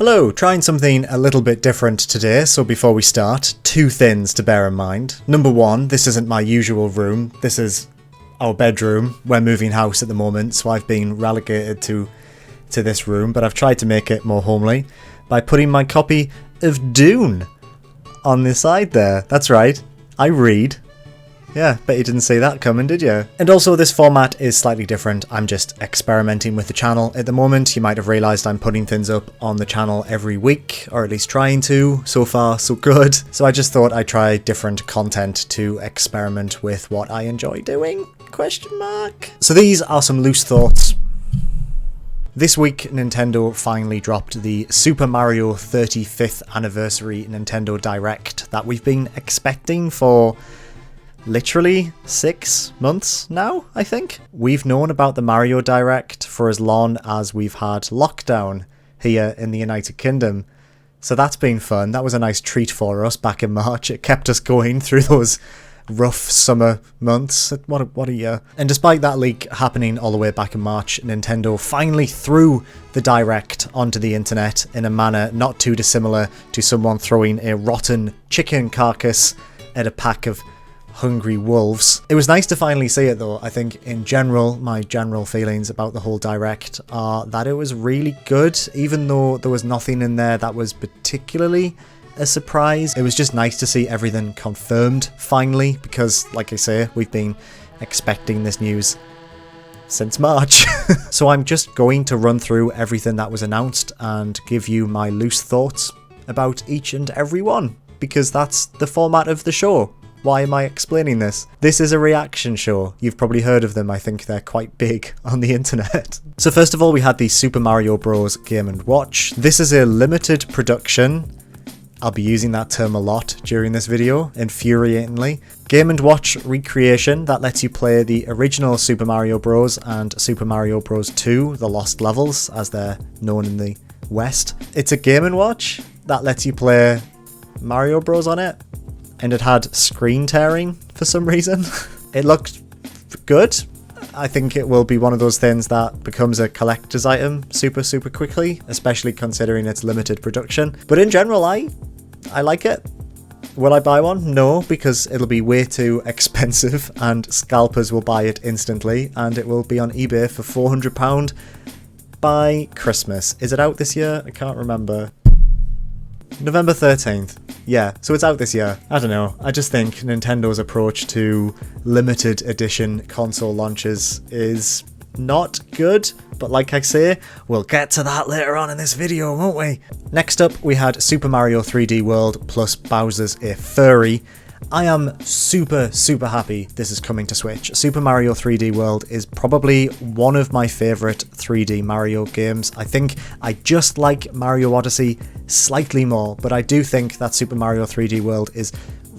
Hello, trying something a little bit different today, so before we start, two things to bear in mind. Number one, this isn't my usual room, this is our bedroom. We're moving house at the moment, so I've been relegated to this room, but I've tried to make it more homely by putting my copy of Dune on the side there. That's right, I read. Yeah, bet you didn't see that coming, did you? And also, this format is slightly different. I'm just experimenting with the channel at the moment. You might have realised I'm putting things up on the channel every week, or at least trying to. So far, so good. So I just thought I'd try different content to experiment with what I enjoy doing? ? So these are some loose thoughts. This week, Nintendo finally dropped the Super Mario 35th Anniversary Nintendo Direct that we've been expecting for literally 6 months now, I think. We've known about the Mario Direct for as long as we've had lockdown here in the United Kingdom. So that's been fun. That was a nice treat for us back in March. It kept us going through those rough summer months. What a year. And despite that leak happening all the way back in March, Nintendo finally threw the Direct onto the internet in a manner not too dissimilar to someone throwing a rotten chicken carcass at a pack of hungry wolves. It was nice to finally see it though. I think in general, my general feelings about the whole Direct are that it was really good, even though there was nothing in there that was particularly a surprise. It was just nice to see everything confirmed finally, because like I say, we've been expecting this news since March. So I'm just going to run through everything that was announced and give you my loose thoughts about each and every one, because that's the format of the show. Why am I explaining this? This is a reaction show. You've probably heard of them. I think they're quite big on the internet. So first of all, we had the Super Mario Bros. Game & Watch. This is a limited production. I'll be using that term a lot during this video, infuriatingly. Game & Watch recreation that lets you play the original Super Mario Bros. And Super Mario Bros. 2, the Lost Levels, as they're known in the West. It's a Game & Watch that lets you play Mario Bros. On it. And it had screen tearing for some reason. It looked good. I think it will be one of those things that becomes a collector's item super quickly, especially considering its limited production. But in general, I like it. Will I buy one? No, because it'll be way too expensive and scalpers will buy it instantly, and it will be on eBay for £400 by Christmas. Is it out this year? I can't remember. November 13th. Yeah, so it's out this year. I don't know. I just think Nintendo's approach to limited edition console launches is not good. But like I say, we'll get to that later on in this video, won't we? Next up, we had Super Mario 3D World plus Bowser's a Furry. I am super happy this is coming to Switch. Super Mario 3D World is probably one of my favourite 3D Mario games. I think I just like Mario Odyssey slightly more, but I do think that Super Mario 3D World is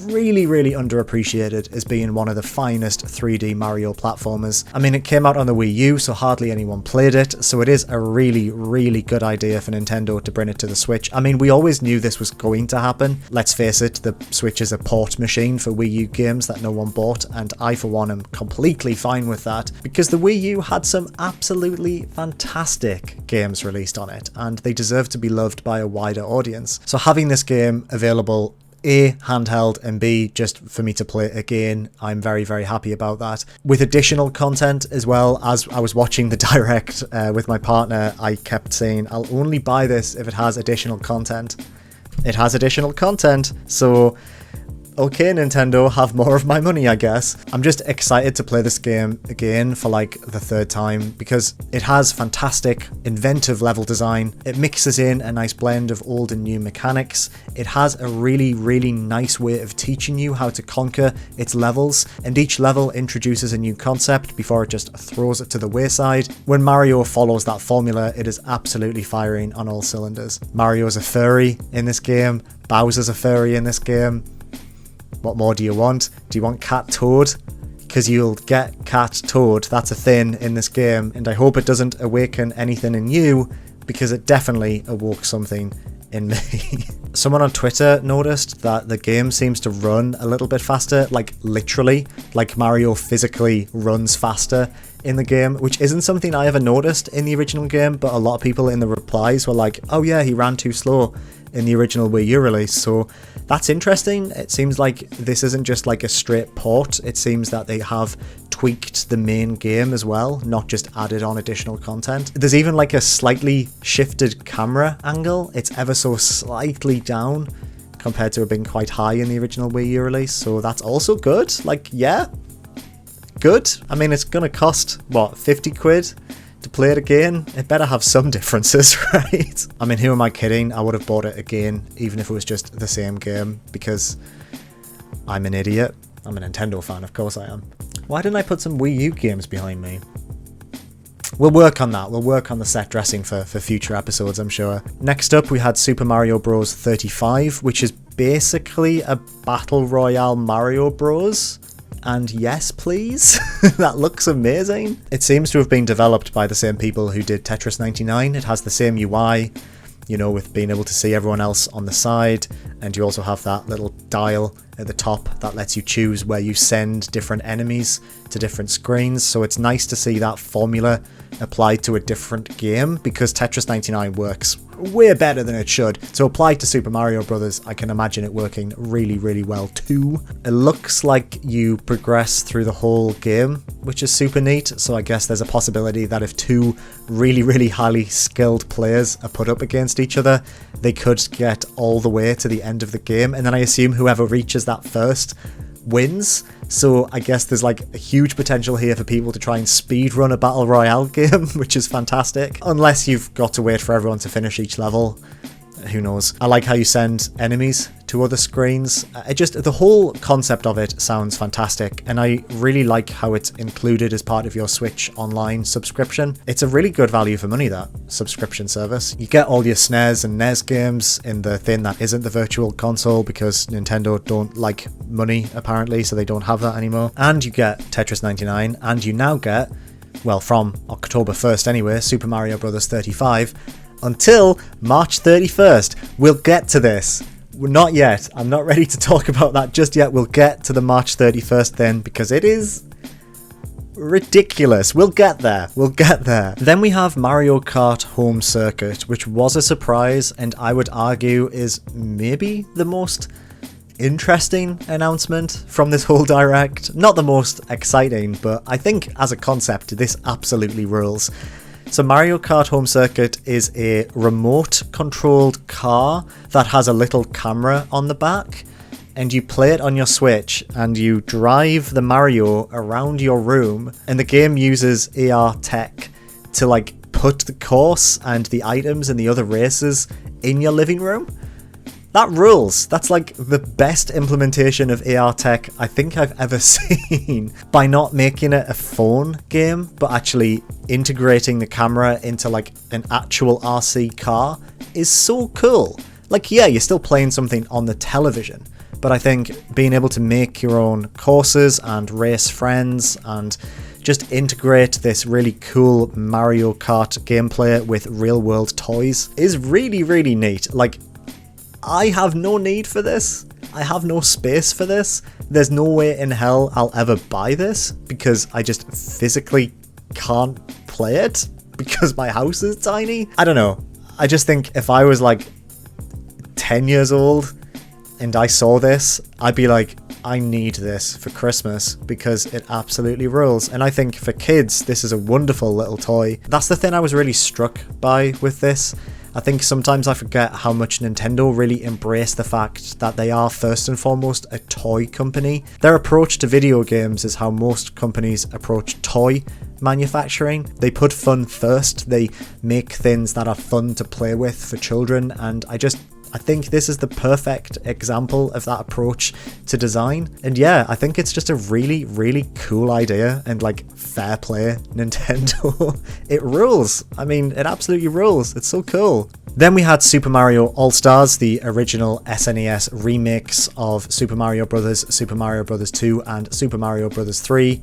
really underappreciated as being one of the finest 3D Mario platformers. I mean, it came out on the Wii U, so hardly anyone played it, so it is a really good idea for Nintendo to bring it to the Switch. I mean, we always knew this was going to happen. Let's face it, the Switch is a port machine for Wii U games that no one bought, and I for one am completely fine with that, because the Wii U had some absolutely fantastic games released on it, and they deserve to be loved by a wider audience. So having this game available A, handheld, and B, just for me to play it again, I'm very happy about that. With additional content as well. As I was watching the Direct with my partner, I kept saying, I'll only buy this if it has additional content. It has additional content, so okay, Nintendo, have more of my money, I guess. I'm just excited to play this game again for like the third time, because it has fantastic, inventive level design. It mixes in a nice blend of old and new mechanics. It has a really nice way of teaching you how to conquer its levels, and each level introduces a new concept before it just throws it to the wayside. When Mario follows that formula, it is absolutely firing on all cylinders. Mario's a furry in this game. Bowser's a furry in this game. What more do you want? Do you want Cat Toad? Because you'll get Cat Toad. That's a thing in this game, and I hope it doesn't awaken anything in you, because it definitely awoke something in me. Someone on Twitter noticed that the game seems to run a little bit faster, like literally, like Mario physically runs faster in the game, which isn't something I ever noticed in the original game, but a lot of people in the replies were like, oh yeah, he ran too slow in the original Wii U release. So that's interesting. It seems like this isn't just like a straight port. It seems that they have tweaked the main game as well, not just added on additional content. There's even like a slightly shifted camera angle. It's ever so slightly down compared to it being quite high in the original Wii U release. So that's also good. Like, yeah, good. I mean, it's gonna cost, what, 50 quid? To play it again, it better have some differences, right? I mean, who am I kidding? I would have bought it again, even if it was just the same game, because I'm an idiot. I'm a Nintendo fan, of course I am. Why didn't I put some Wii U games behind me? We'll work on that. We'll work on the set dressing for future episodes, I'm sure. Next up, we had Super Mario Bros. 35, which is basically a Battle Royale Mario Bros. And yes, please. That looks amazing. It seems to have been developed by the same people who did Tetris 99. It has the same UI, you know, with being able to see everyone else on the side. And you also have that little dial at the top that lets you choose where you send different enemies to different screens. So it's nice to see that formula applied to a different game, because Tetris 99 works way better than it should. So applied to Super Mario Brothers, I can imagine it working really, really well too. It looks like you progress through the whole game, which is super neat. So I guess there's a possibility that if two really, really highly skilled players are put up against each other, they could get all the way to the end of the game. And then I assume whoever reaches that first wins. So I guess there's like a huge potential here for people to try and speedrun a battle royale game, which is fantastic. Unless you've got to wait for everyone to finish each level. Who knows? I like how you send enemies to other screens. The whole concept of it sounds fantastic, and I really like how it's included as part of your Switch Online subscription. It's a really good value for money, that subscription service. You get all your SNES and NES games in the thing that isn't the Virtual Console, because Nintendo don't like money apparently, so they don't have that anymore. And you get Tetris 99, and you now get, well, from October 1st anyway, Super Mario Bros. 35, until March 31st. We'll get to this. Not yet. I'm not ready to talk about that just yet. We'll get to the March 31st then, because it is ridiculous. We'll get there. We'll get there. Then we have Mario Kart Home Circuit, which was a surprise, and I would argue is maybe the most interesting announcement from this whole direct. Not the most exciting, but I think as a concept, this absolutely rules. So Mario Kart Home Circuit is a remote-controlled car that has a little camera on the back, and you play it on your Switch, and you drive the Mario around your room, and the game uses AR tech to like put the course and the items and the other races in your living room. That rules. That's like the best implementation of AR tech I think I've ever seen. By not making it a phone game, but actually integrating the camera into like an actual RC car is so cool. Like, yeah, you're still playing something on the television, but I think being able to make your own courses and race friends and just integrate this really cool Mario Kart gameplay with real world toys is really, really neat. Like, I have no need for this. I have no space for this. There's no way in hell I'll ever buy this, because I just physically can't play it because my house is tiny. I don't know. I just think if I was like 10 years old and I saw this, I'd be like, I need this for Christmas because it absolutely rules. And I think for kids, this is a wonderful little toy. That's the thing I was really struck by with this. I think sometimes I forget how much Nintendo really embraced the fact that they are first and foremost a toy company. Their approach to video games is how most companies approach toy manufacturing. They put fun first. They make things that are fun to play with for children, and I think this is the perfect example of that approach to design. And yeah, I think it's just a really, really cool idea, and like, fair play, Nintendo. It rules. I mean, it absolutely rules. It's so cool. Then we had Super Mario All-Stars, the original SNES remix of Super Mario Bros., Super Mario Bros. 2 and Super Mario Bros. 3.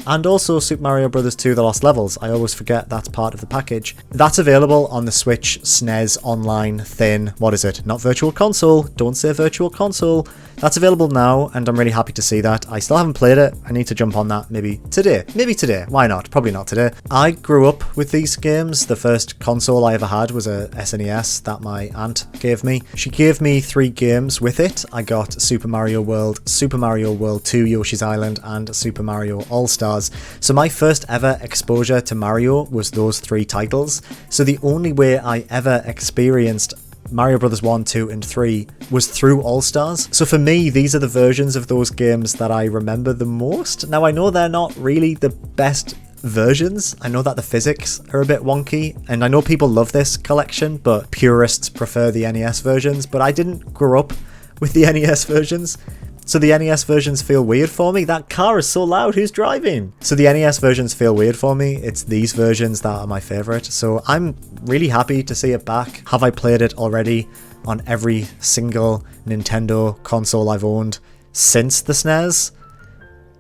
and also Super Mario Bros. 2 The Lost Levels. I always forget that's part of the package. That's available on the Switch SNES Online thin, what is it? Not Virtual Console, don't say Virtual Console. That's available now, and I'm really happy to see that. I still haven't played it. I need to jump on that maybe today. Maybe today. Why not? Probably not today. I grew up with these games. The first console I ever had was a SNES that my aunt gave me. She gave me 3 games with it. I got Super Mario World, Super Mario World 2 Yoshi's Island, and Super Mario All-Stars. So my first ever exposure to Mario was those 3 titles. So the only way I ever experienced Mario Bros. 1, 2, and 3 was through All-Stars. So for me, these are the versions of those games that I remember the most. Now, I know they're not really the best versions. I know that the physics are a bit wonky, and I know people love this collection, but purists prefer the NES versions, but I didn't grow up with the NES versions. So the NES versions feel weird for me. That car is so loud, who's driving? So the NES versions feel weird for me. It's these versions that are my favourite. So I'm really happy to see it back. Have I played it already on every single Nintendo console I've owned since the SNES?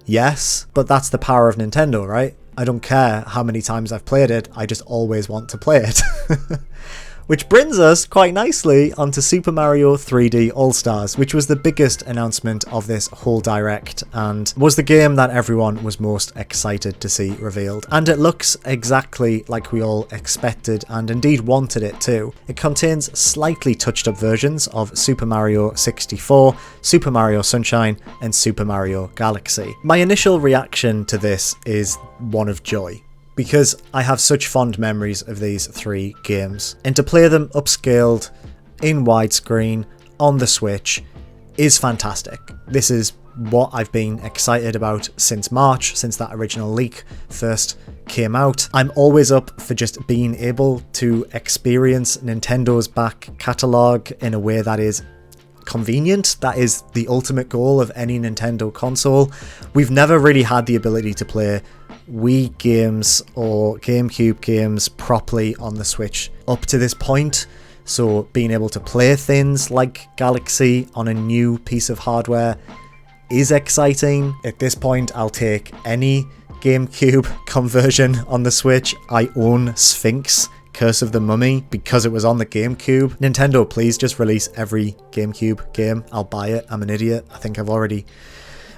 Yes, but that's the power of Nintendo, right? I don't care how many times I've played it, I just always want to play it. Which brings us quite nicely onto Super Mario 3D All-Stars, which was the biggest announcement of this whole direct and was the game that everyone was most excited to see revealed. And it looks exactly like we all expected and indeed wanted it to. It contains slightly touched up versions of Super Mario 64, Super Mario Sunshine, and Super Mario Galaxy. My initial reaction to this is one of joy, because I have such fond memories of these 3 games, and to play them upscaled in widescreen on the Switch is fantastic. This is what I've been excited about since March, since that original leak first came out. I'm always up for just being able to experience Nintendo's back catalogue in a way that is convenient. That is the ultimate goal of any Nintendo console. We've never really had the ability to play Wii games or GameCube games properly on the Switch up to this point, so being able to play things like Galaxy on a new piece of hardware is exciting. At this point, I'll take any GameCube conversion on the Switch. I own Sphinx Curse of the Mummy because it was on the GameCube. Nintendo, please just release every GameCube game. I'll buy it. I'm an idiot. I think I've already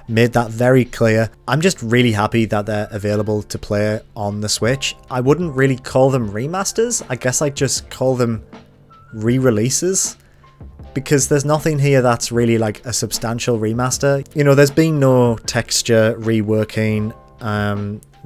made that very clear. I'm just really happy that they're available to play on the Switch. I wouldn't really call them remasters. I guess I'd just call them re-releases, because there's nothing here that's really like a substantial remaster. You know, there's been no texture reworking.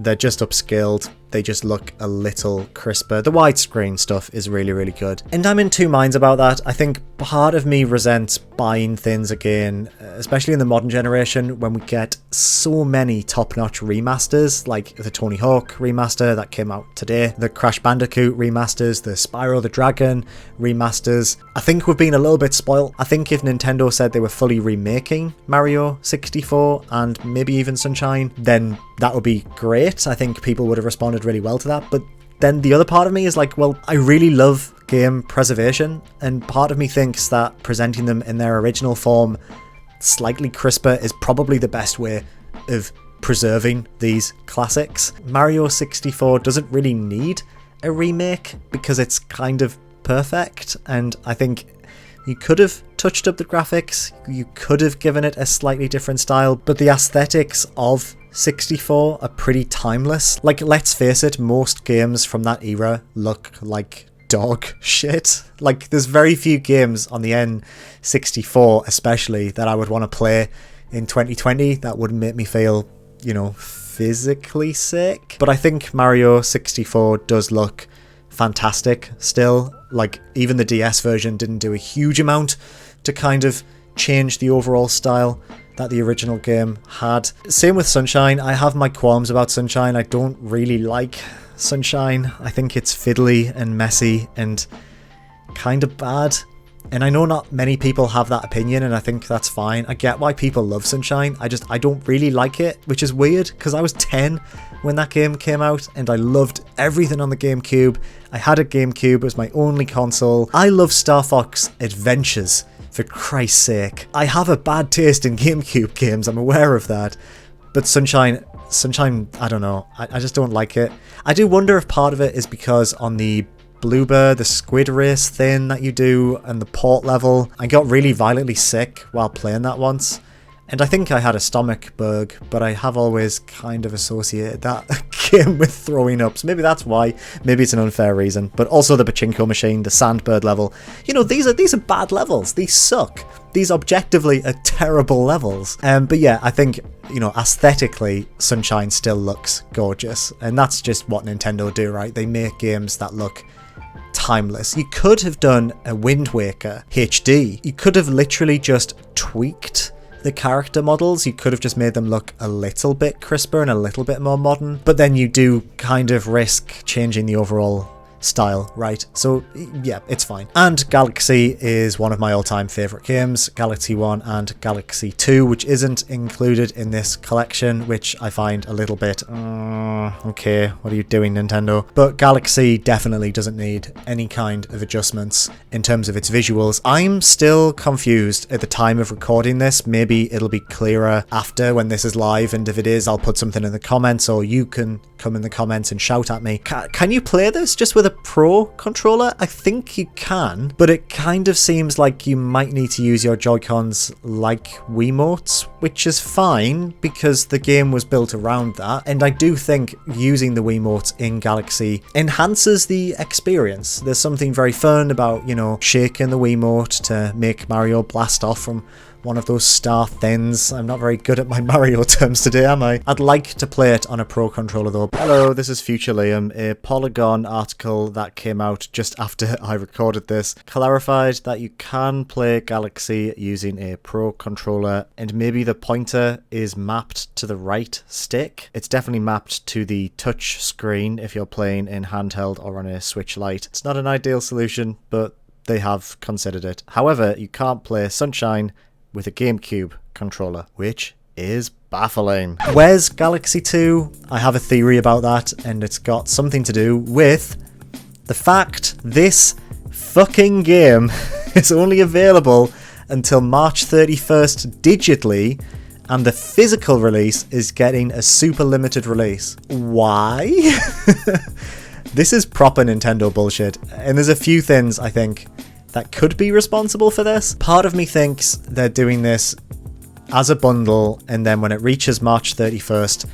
They're just upscaled. They just look a little crisper. The widescreen stuff is really, really good. And I'm in 2 minds about that. I think part of me resents buying things again, especially in the modern generation, when we get so many top-notch remasters, like the Tony Hawk remaster that came out today, the Crash Bandicoot remasters, the Spyro the Dragon remasters. I think we've been a little bit spoiled. I think if Nintendo said they were fully remaking Mario 64 and maybe even Sunshine, then that would be great. I think people would have responded really well to that. But then the other part of me is like, well, I really love game preservation, and part of me thinks that presenting them in their original form slightly crisper is probably the best way of preserving these classics. Mario 64 doesn't really need a remake because it's kind of perfect, and I think you could have touched up the graphics, you could have given it a slightly different style, but the aesthetics of 64 are pretty timeless. Like, let's face it, most games from that era look like dog shit. Like, there's very few games on the N64 especially that I would want to play in 2020 that wouldn't make me feel, you know, physically sick. But I think Mario 64 does look fantastic still. Like, even the DS version didn't do a huge amount to kind of change the overall style that the original game had. Same with Sunshine. I have my qualms about Sunshine. I don't really like Sunshine. I think it's fiddly and messy and kind of bad. And I know not many people have that opinion, and I think that's fine. I get why people love Sunshine. I don't really like it, which is weird because I was 10 when that game came out and I loved everything on the GameCube. I had a GameCube, it was my only console. I love Star Fox Adventures, for Christ's sake. I have a bad taste in GameCube games, I'm aware of that. But Sunshine Sunshine, I don't know. I just don't like it. I do wonder if part of it is because on the Bloober, the squid race thing that you do, and the port level, I got really violently sick while playing that once. And I think I had a stomach bug, but I have always kind of associated that game with throwing up. So maybe that's why. Maybe it's an unfair reason. But also the pachinko machine, the sandbird level. You know, these are bad levels. These suck. These objectively are terrible levels. But yeah, I think, you know, aesthetically, Sunshine still looks gorgeous. And that's just what Nintendo do, right? They make games that look timeless. You could have done a Wind Waker HD. You could have literally just tweaked the character models. You could have just made them look a little bit crisper and a little bit more modern, but then you do kind of risk changing the overall style, right? So yeah, it's fine. And Galaxy is one of my all-time favorite games, Galaxy 1 and Galaxy 2, which isn't included in this collection, which I find a little bit okay, what are you doing, Nintendo? But Galaxy definitely doesn't need any kind of adjustments in terms of its visuals. I'm still confused at the time of recording this. Maybe it'll be clearer after when this is live, and if it is, I'll put something in the comments, or you can come in the comments and shout at me. Can you play this just with a Pro controller? I think you can, but it kind of seems like you might need to use your Joy-Cons like Wiimotes, which is fine because the game was built around that, and I do think using the Wiimotes in Galaxy enhances the experience. There's something very fun about, you know, shaking the Wiimote to make Mario blast off from one of those star thins. I'm not very good at my Mario terms today, am I? I'd like to play it on a Pro controller though. Hello, this is Future Liam. A Polygon article that came out just after I recorded this clarified that you can play Galaxy using a Pro controller, and maybe the pointer is mapped to the right stick. It's definitely mapped to the touch screen if you're playing in handheld or on a Switch Lite. It's not an ideal solution, but they have considered it. However, you can't play Sunshine with a GameCube controller, which is baffling. Where's Galaxy 2? I have a theory about that, and it's got something to do with the fact this fucking game is only available until March 31st digitally, and the physical release is getting a super limited release. Why? This is proper Nintendo bullshit, and there's a few things I think that could be responsible for this. Part of me thinks they're doing this as a bundle, and then when it reaches March 31st,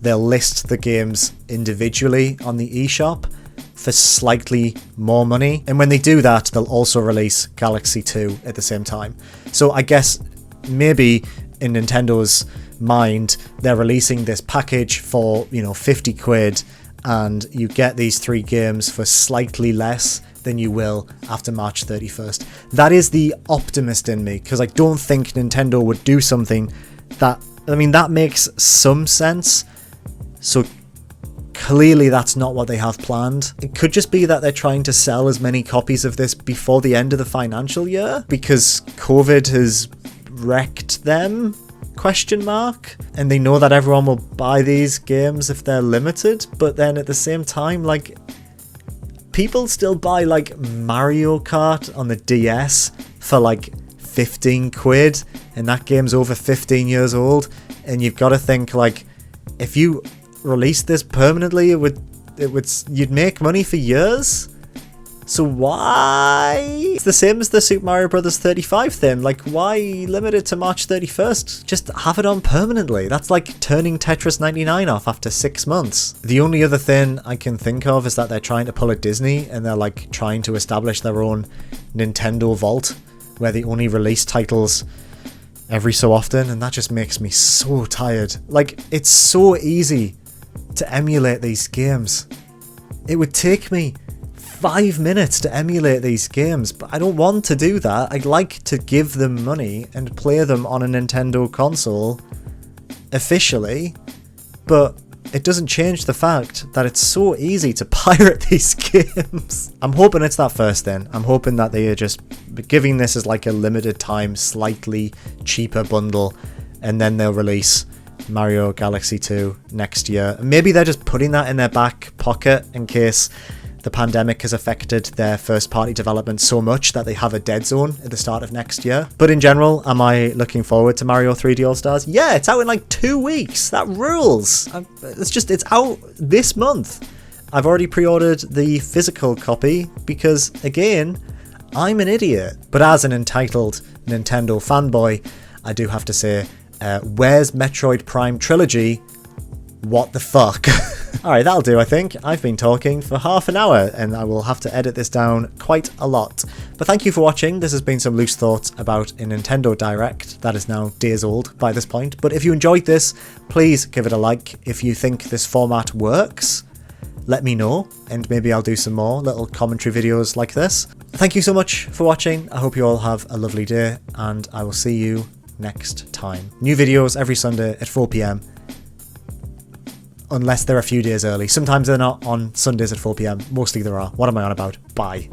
they'll list the games individually on the eShop for slightly more money. And when they do that, they'll also release Galaxy 2 at the same time. So I guess maybe in Nintendo's mind, they're releasing this package for, you know, 50 quid, and you get these 3 games for slightly less than you will after March 31st. That is the optimist in me, because I don't think Nintendo would do something that, I mean, that makes some sense. So clearly that's not what they have planned. It could just be that they're trying to sell as many copies of this before the end of the financial year, because COVID has wrecked them, ? And they know that everyone will buy these games if they're limited, but then at the same time, like, people still buy like Mario Kart on the DS for like 15 quid, and that game's over 15 years old, and you've got to think, like, if you release this permanently, you'd make money for years. So why? It's the same as the Super Mario Bros. 35 thing. Like, why limit it to March 31st? Just have it on permanently. That's like turning Tetris 99 off after 6 months. The only other thing I can think of is that they're trying to pull a Disney, and they're like trying to establish their own Nintendo Vault, where they only release titles every so often, and that just makes me so tired. Like, it's so easy to emulate these games. It would take me 5 minutes to emulate these games, but I don't want to do that. I'd like to give them money and play them on a Nintendo console officially, but it doesn't change the fact that it's so easy to pirate these games. I'm hoping it's that first thing. I'm hoping that they are just giving this as like a limited time, slightly cheaper bundle, and then they'll release Mario Galaxy 2 next year. Maybe they're just putting that in their back pocket in case the pandemic has affected their first-party development so much that they have a dead zone at the start of next year. But in general, am I looking forward to Mario 3D All-Stars? Yeah, it's out in like 2 weeks. That rules. It's out this month. I've already pre-ordered the physical copy because, again, I'm an idiot. But as an entitled Nintendo fanboy, I do have to say, where's Metroid Prime Trilogy? What the fuck? Alright, that'll do, I think. I've been talking for half an hour, and I will have to edit this down quite a lot. But thank you for watching. This has been some loose thoughts about a Nintendo Direct that is now days old by this point. But if you enjoyed this, please give it a like. If you think this format works, let me know, and maybe I'll do some more little commentary videos like this. Thank you so much for watching. I hope you all have a lovely day, and I will see you next time. New videos every Sunday at 4 PM. Unless they're a few days early. Sometimes they're not on Sundays at 4 PM. Mostly there are. What am I on about? Bye.